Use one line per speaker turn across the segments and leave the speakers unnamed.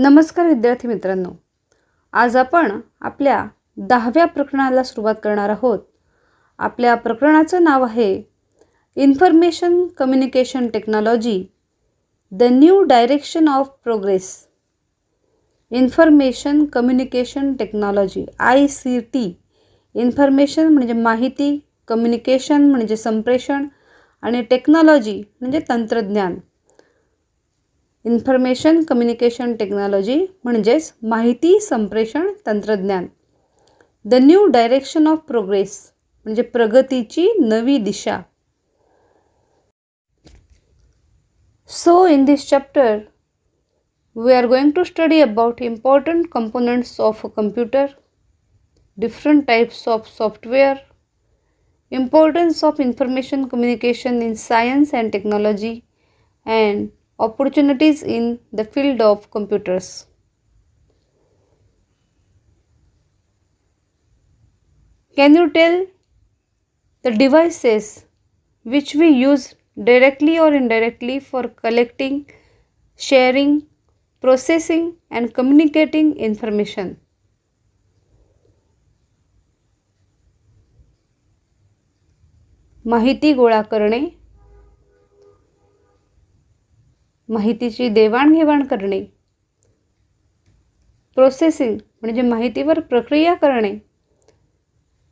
नमस्कार विद्यार्थी मित्रांनो, आज आपण आपल्या 10व्या प्रकरणाला सुरुवात करणार आहोत. आपल्या प्रकरणाचं नाव आहे information communication technology, the new direction of progress. Information communication technology ICT. Information म्हणजे माहिती, कम्युनिकेशन म्हणजे संप्रेषण आणि टेक्नॉलॉजी म्हणजे तंत्रज्ञान. इन्फॉर्मेशन कम्युनिकेशन टेक्नॉलॉजी म्हणजेच माहिती संप्रेषण तंत्रज्ञान. The new direction of progress म्हणजे प्रगतीची नवी दिशा. So in this chapter we are going to study about important components of a computer, different types of software, importance of information communication in science and technology, and opportunities in the field of computers. Can you tell the devices which we use directly or indirectly for collecting, sharing, processing and communicating information? माहिती गोळा करणे, माहितीची देवाणघेवाण करणे, processing म्हणजे माहितीवर प्रक्रिया करणे,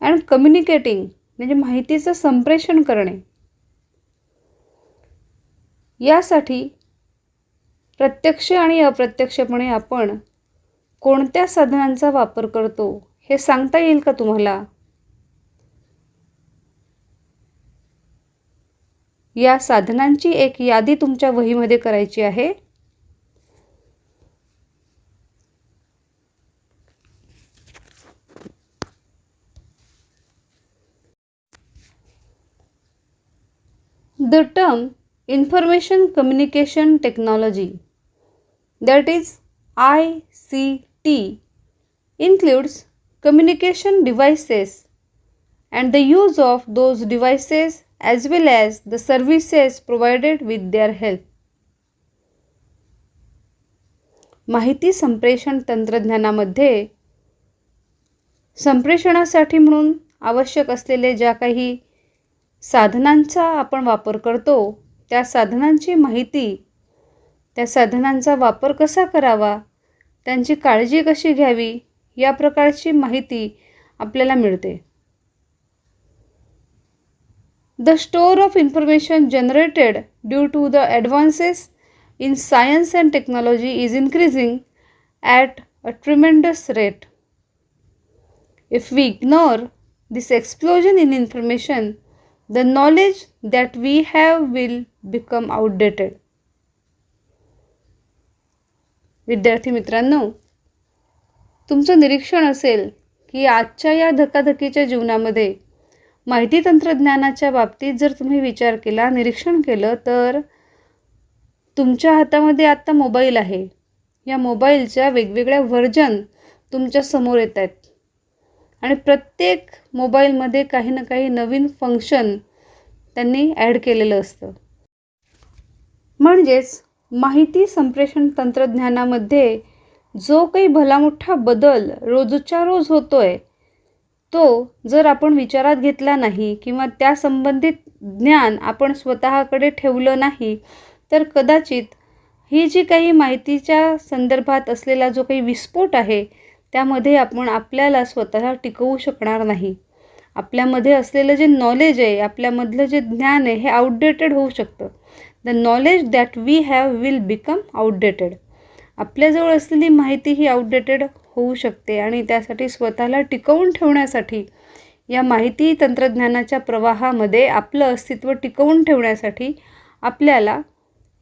आणि कम्युनिकेटिंग म्हणजे माहितीचं संप्रेषण करणे. यासाठी प्रत्यक्ष आणि अप्रत्यक्षपणे आपण कोणत्या साधनांचा वापर करतो हे सांगता येईल का तुम्हाला? या साधनांची एक यादी तुमच्या वहीमध्ये करायची आहे. The term information communication technology, that is ICT, includes communication devices and the use of those devices as well as the services provided with their help. माहिती संप्रेषण तंत्रज्ञानामध्ये संप्रेषणासाठी म्हणून आवश्यक असलेले ज्या काही साधनांचा आपण वापर करतो, त्या साधनांची माहिती, त्या साधनांचा वापर कसा करावा, त्यांची काळजी कशी घ्यावी, या प्रकारची माहिती आपल्याला मिळते. The store of information generated due to the advances in science and technology is increasing at a tremendous rate. If we ignore this explosion in information, the knowledge that we have will become outdated. विद्यार्थी मित्रांनो, तुमचं निरीक्षण असेल की आजच्या या धकाधकीच्या जीवनामध्ये माहिती तंत्रज्ञानाच्या बाबतीत जर तुम्ही विचार केला, निरीक्षण केलं, तर तुमच्या हातामध्ये आता मोबाईल आहे. या मोबाईलच्या वेगवेगळ्या व्हर्जन तुमच्या समोर येत आहेत आणि प्रत्येक मोबाईलमध्ये काही ना काही नवीन फंक्शन त्यांनी ॲड केलेलं असतं. म्हणजेच माहिती संप्रेषण तंत्रज्ञानामध्ये जो काही भलामोठा बदल रोजच्या रोज होतोय, तो जर आपण विचारात घेतला नाही किंवा त्या संबंधित ज्ञान आपण स्वतःकडे ठेवलं नाही, तर कदाचित ही जी काही माहितीच्या संदर्भात असलेला जो काही विस्फोट आहे, त्यामध्ये आपण आपल्याला स्वतःला टिकवू शकणार नाही. आपल्यामध्ये असलेलं जे नॉलेज आहे, आपल्यामधलं जे ज्ञान आहे, हे आउटडेटेड होऊ शकतं. The knowledge that we have will become outdated. आपल्याजवळ असलेली माहिती ही आउटडेटेड होऊ शकते आणि त्यासाठी स्वतःला टिकवून ठेवण्यासाठी, या माहिती तंत्रज्ञानाच्या प्रवाहामध्ये आपलं अस्तित्व टिकवून ठेवण्यासाठी आपल्याला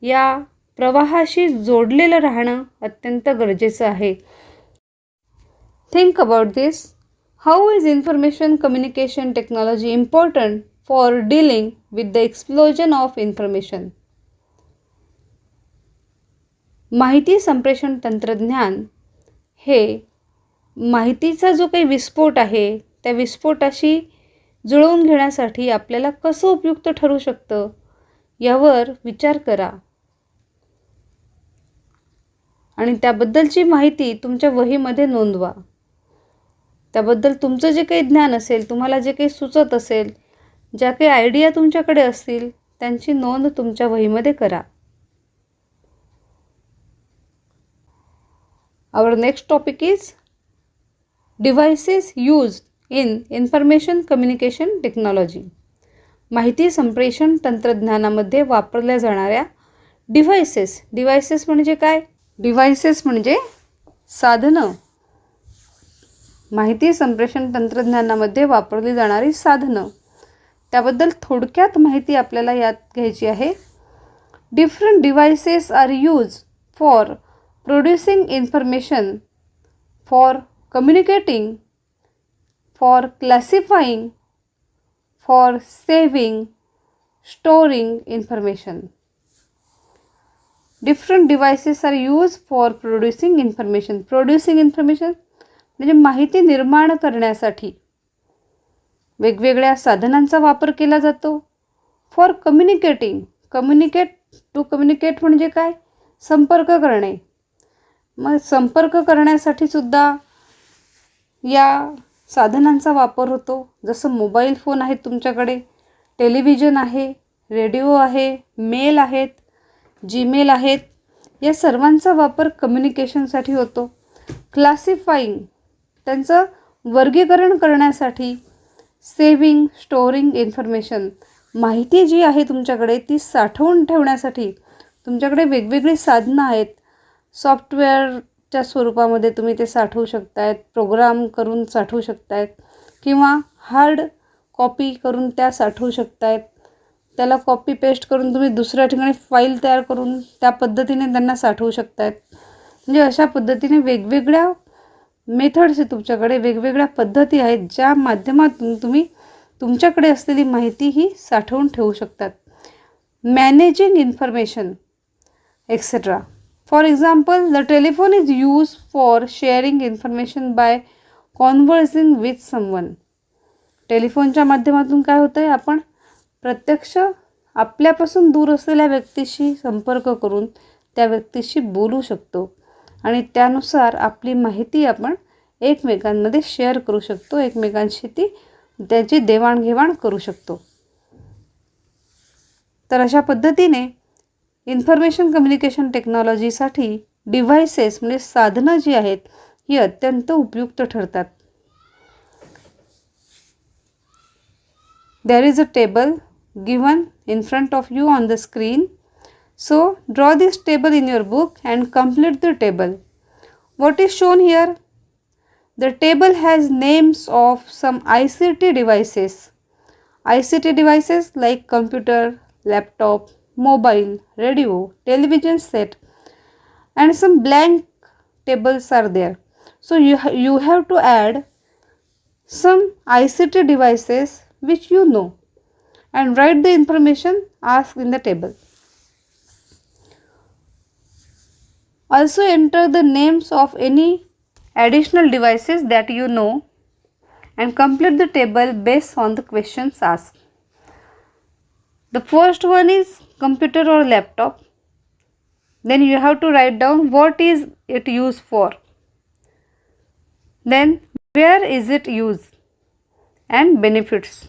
या प्रवाहाशी जोडलेलं राहणं अत्यंत गरजेचं आहे. Think about this. How is information communication technology important for dealing with the explosion of information? माहिती संप्रेषण तंत्रज्ञान हे माहितीचा जो काही विस्फोट आहे, त्या विस्फोटाशी जुळवून घेण्यासाठी आपल्याला कसं उपयुक्त ठरू शकतं, यावर विचार करा. आणि त्याबद्दलची माहिती तुमच्या वहीमध्ये नोंदवा. त्याबद्दल तुमचं जे काही ज्ञान असेल, तुम्हाला जे काही सुचत असेल, ज्या काही आयडिया तुमच्याकडे असतील, त्यांची नोंद तुमच्या वहीमध्ये करा. Our next topic is devices used in information communication technology. माहिती संप्रेषण तंत्रज्ञानामध्ये वापरल्या जाणाऱ्या डिव्हाइसेस म्हणजे काय? डिव्हाइसेस म्हणजे साधनं. माहिती संप्रेषण तंत्रज्ञानामध्ये वापरली जाणारी साधनं, त्याबद्दल थोडक्यात माहिती आपल्याला यात घ्यायची आहे. Different devices are use for producing information, for communicating, for classifying, for saving, storing information. Different devices are used for producing information. Producing information म्हणजे माहिती निर्माण करण्यासाठी वेगवेगळ्या साधनांचा वापर केला जातो. फॉर कम्युनिकेटिंग, कम्युनिकेट म्हणजे काय? संपर्क करणे. मग संपर्क करण्यासाठी सुद्धा या साधनांचा वापर होतो. जसं मोबाईल फोन आहेत तुमच्याकडे, टेलिव्हिजन आहे, रेडिओ आहे, मेल आहेत, जीमेल आहेत, या सर्वांचा वापर कम्युनिकेशनसाठी होतो. क्लासिफाईंग, त्यांचं वर्गीकरण करण्यासाठी. सेविंग, स्टोरिंग इन्फॉर्मेशन, माहिती जी आहे तुमच्याकडे ती साठवून ठेवण्यासाठी तुमच्याकडे वेगवेगळी साधनं आहेत. सॉफ्टवेअरच्या स्वरूपामध्ये तुम्ही ते साठवू शकतायत, प्रोग्राम करून साठवू शकतायत, किंवा हार्ड कॉपी करून त्या साठवू शकतायत. त्याला कॉपी पेस्ट करून तुम्ही दुसऱ्या ठिकाणी फाईल तयार करून त्या पद्धतीने त्यांना साठवू शकतायत. म्हणजे अशा पद्धतीने वेगवेगळ्या मेथड्स आहेत तुमच्याकडे, वेगवेगळ्या पद्धती आहेत ज्या माध्यमातून तुम्ही तुमच्याकडे असलेली माहिती ही साठवून ठेवू शकतात. Managing information etcetera. For example, the telephone is used for sharing information by conversing with someone. टेलिफोनच्या माध्यमातून काय होतं आहे, आपण प्रत्यक्ष आपल्यापासून दूर असलेल्या व्यक्तीशी संपर्क करून त्या व्यक्तीशी बोलू शकतो आणि त्यानुसार आपली माहिती आपण एकमेकांमध्ये शेअर करू शकतो, एकमेकांशी त्याची देवाणघेवाण करू शकतो. तर अशा पद्धतीने इन्फॉर्मेशन कम्युनिकेशन टेक्नॉलॉजीसाठी डिव्हाइसेस म्हणजे साधनं जी आहेत ही अत्यंत उपयुक्त ठरतात. There is a table given in front of you on the screen. So draw this table in your book and complete the table. What is shown here? The table has names of some ICT devices. ICT devices like computer, laptop, mobile, radio, television set, and some blank tables are there. So you have to add some ICT devices which you know and write the information asked in the table. Also enter the names of any additional devices that you know and complete the table based on the questions asked. The first one is computer or laptop. Then you have to write down what is it used for. Then where is it used and benefits.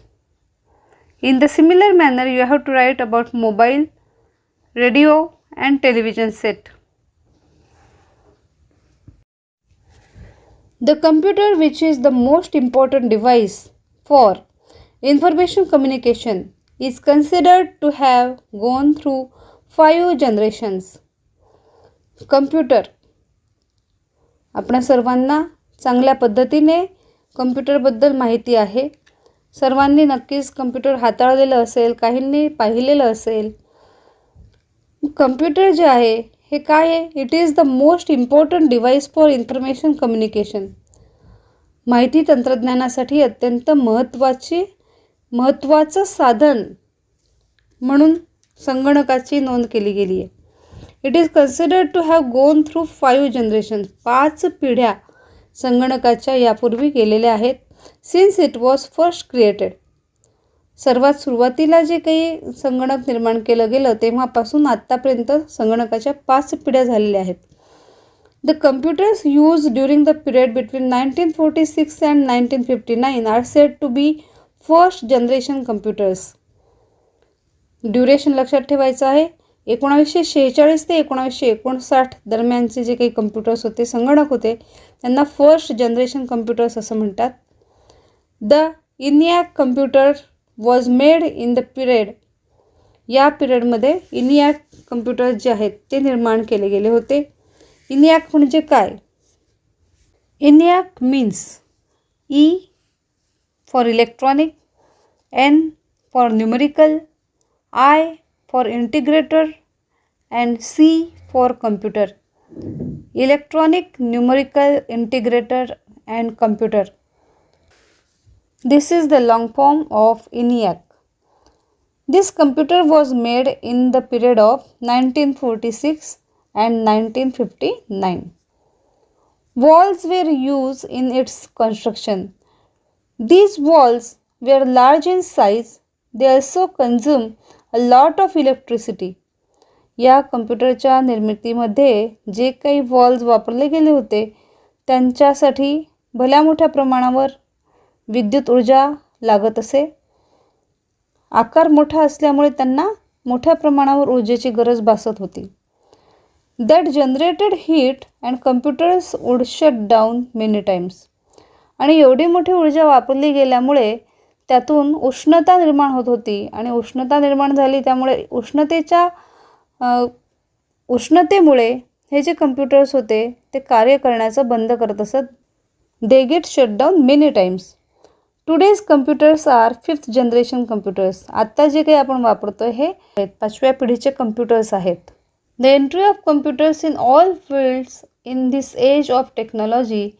In the similar manner you have to write about mobile, radio and television set. The computer, which is the most important device for information communication, is considered to have gone through 5 generations. Computer, आपणा सर्वांना चांगल्या पद्धतीने कम्प्युटरबद्दल माहिती आहे. सर्वांनी नक्कीच computer हाताळलेलं असेल, काहींनी पाहिलेलं असेल. कम्प्युटर जे आहे हे काय आहे? It is the most important device for information communication. माहिती तंत्रज्ञानासाठी अत्यंत महत्त्वाचं साधन म्हणून संगणकाची नोंद केली गेली आहे. It is considered to have gone through 5 generation. 5 पिढ्या संगणकाच्या यापूर्वी गेलेल्या आहेत. Since it was first created. सर्वात सुरुवातीला जे काही संगणक निर्माण केलं गेलं तेव्हापासून आत्तापर्यंत संगणकाच्या 5 पिढ्या झालेल्या आहेत. The computers used during the period between 1946 and 1959 are said to be first generation computers. Duration लक्षात ठेवायचं आहे. 1946 ते 1959 दरम्यानचे जे काही कम्प्युटर्स होते, संगणक होते, त्यांना फर्स्ट जनरेशन कम्प्युटर्स असं म्हणतात. The ENIAC computer was made in the period. या पिरियडमध्ये ENIAC कम्प्युटर्स जे आहेत ते निर्माण केले गेले होते. ENIAC म्हणजे काय? ENIAC means E for electronic, N for numerical, I for integrator and C for computer. Electronic, numerical, integrator and computer. This is the long form of ENIAC. This computer was made in the period of 1946 and 1959. Walls were used in its construction. These walls were large in size. They also consume a lot of electricity. या कम्प्युटरच्या निर्मितीमध्ये जे काही walls वापरले गेले होते त्यांच्यासाठी भल्या मोठ्या प्रमाणावर विद्युत ऊर्जा लागत असे. आकार मोठा असल्यामुळे त्यांना मोठ्या प्रमाणावर ऊर्जेची गरज भासत होती. That generated heat and computers would shut down many times. आणि एवढी मोठी ऊर्जा वापरली गेल्यामुळे त्यातून उष्णता निर्माण होत होती आणि उष्णता निर्माण झाली त्यामुळे उष्णतेमुळे हे जे कम्प्युटर्स होते ते कार्य करण्याचं बंद करत असत. They get shut down many times. Today's computers are 5th generation computers. आत्ता जे काही आपण वापरतो हे 5व्या पिढीचे कम्प्युटर्स आहेत. The entry of computers in all fields in this age of technology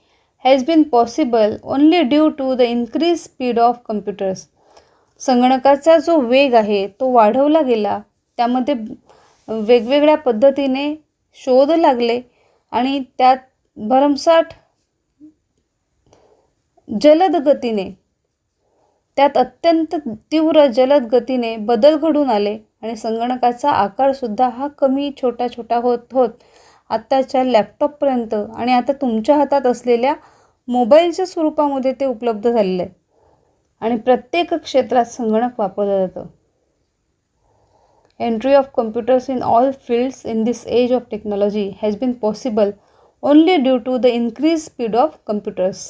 has been possible only due to the increased speed of computers. संगणकाचा जो वेग आहे तो वाढवला गेला. त्यामध्ये वेगवेगळ्या पद्धतीने शोध लागले आणि त्यात भरमसाठ जलद गतीने, त्यात अत्यंत तीव्र जलद गतीने बदल घडून आले आणि संगणकाचा आकारसुद्धा हा कमी छोटा होत आत्ताच्या लॅपटॉपपर्यंत आणि आता तुमच्या हातात असलेल्या मोबाईलच्या स्वरूपामध्ये ते उपलब्ध झालेलं आहे आणि प्रत्येक क्षेत्रात संगणक वापरलं जातं. Entry of computers in all fields in this age of technology has been possible only due to the increase speed of computers.